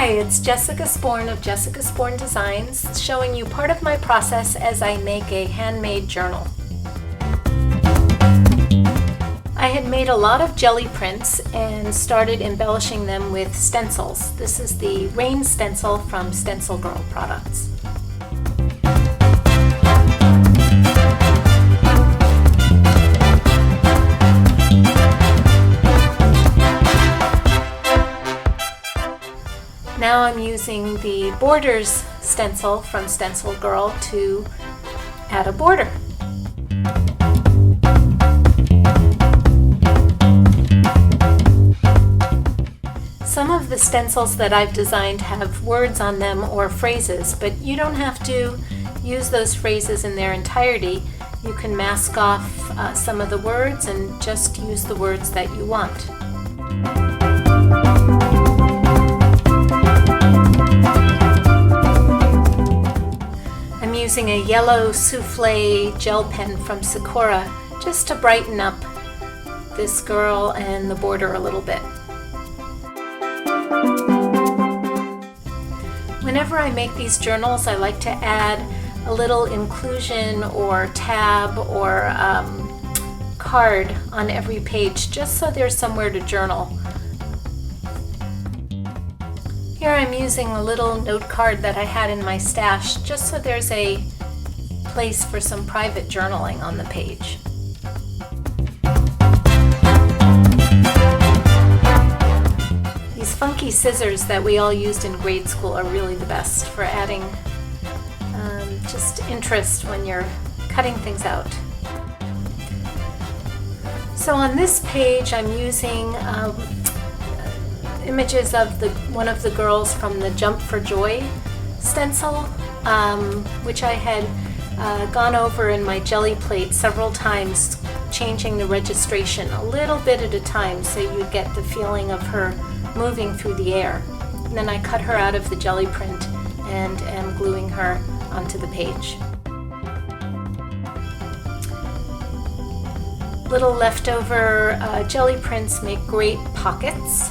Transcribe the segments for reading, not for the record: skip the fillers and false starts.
Hi, it's Jessica Sporn of Jessica Sporn Designs, showing you part of my process as I make a handmade journal. I had made a lot of jelly prints and started embellishing them with stencils. This is the rain stencil from Stencil Girl products. Now I'm using the borders stencil from Stencil Girl to add a border. Some of the stencils that I've designed have words on them or phrases, but you don't have to use those phrases in their entirety. You can mask off some of the words and just use the words that you want. I'm using a yellow souffle gel pen from Sakura just to brighten up this girl and the border a little bit. Whenever I make these journals, I like to add a little inclusion or tab or card on every page, just so there's somewhere to journal. Here I'm using a little note card that I had in my stash, just so there's a place for some private journaling on the page. These funky scissors that we all used in grade school are really the best for adding just interest when you're cutting things out. So on this page I'm using images of one of the girls from the Jump for Joy stencil, which I had gone over in my jelly plate several times, changing the registration a little bit at a time so you get the feeling of her moving through the air. And then I cut her out of the jelly print and am gluing her onto the page. Little leftover jelly prints make great pockets.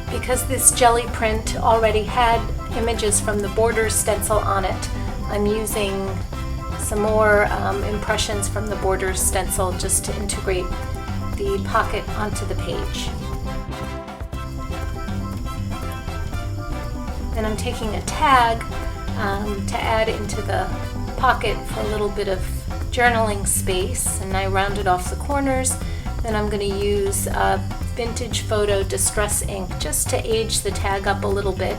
Because this jelly print already had images from the border stencil on it, I'm using some more impressions from the border stencil just to integrate the pocket onto the page. Then I'm taking a tag to add into the pocket for a little bit of journaling space, and I rounded off the corners. Then I'm going to use Vintage Photo Distress ink just to age the tag up a little bit.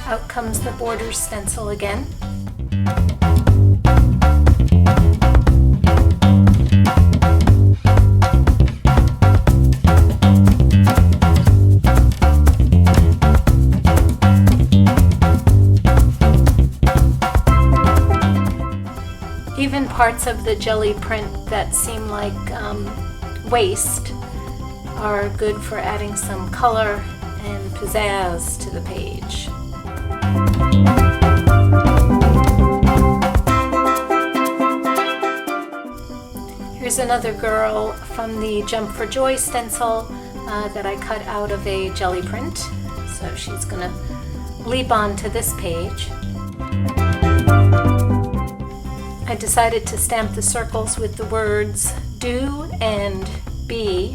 Out comes the border stencil again. Even parts of the jelly print that seem like waste are good for adding some color and pizzazz to the page. Here's another girl from the Jump for Joy stencil that I cut out of a jelly print. So she's gonna leap onto this page. I decided to stamp the circles with the words do and be,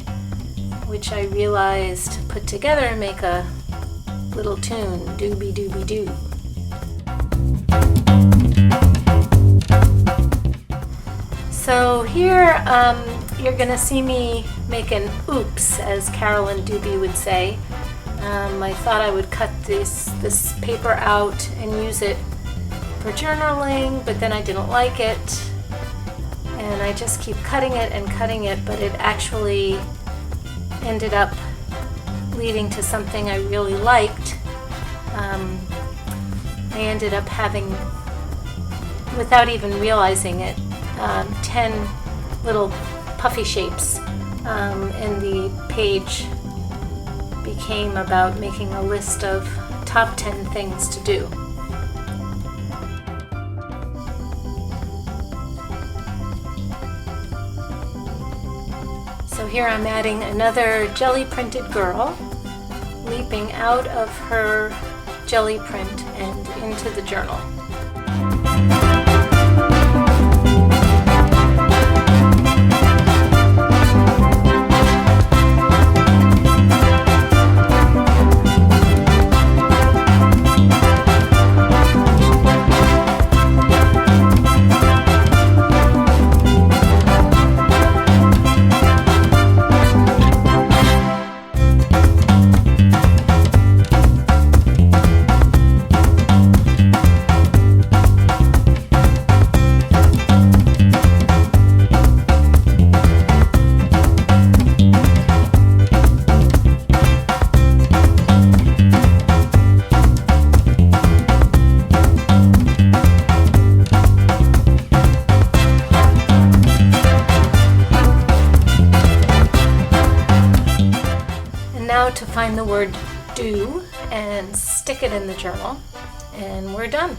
which I realized put together make a little tune, dooby dooby doo. So here you're going to see me make an oops, as Carolyn Doobie would say. I thought I would cut this paper out and use it for journaling, but then I didn't like it. and I just keep cutting it, but it actually ended up leading to something I really liked. I ended up having, without even realizing it, 10 little puffy shapes, and the page became about making a list of top 10 things to do. So here I'm adding another jelly printed girl, leaping out of her jelly print and into the journal. Now to find the word do and stick it in the journal, and we're done.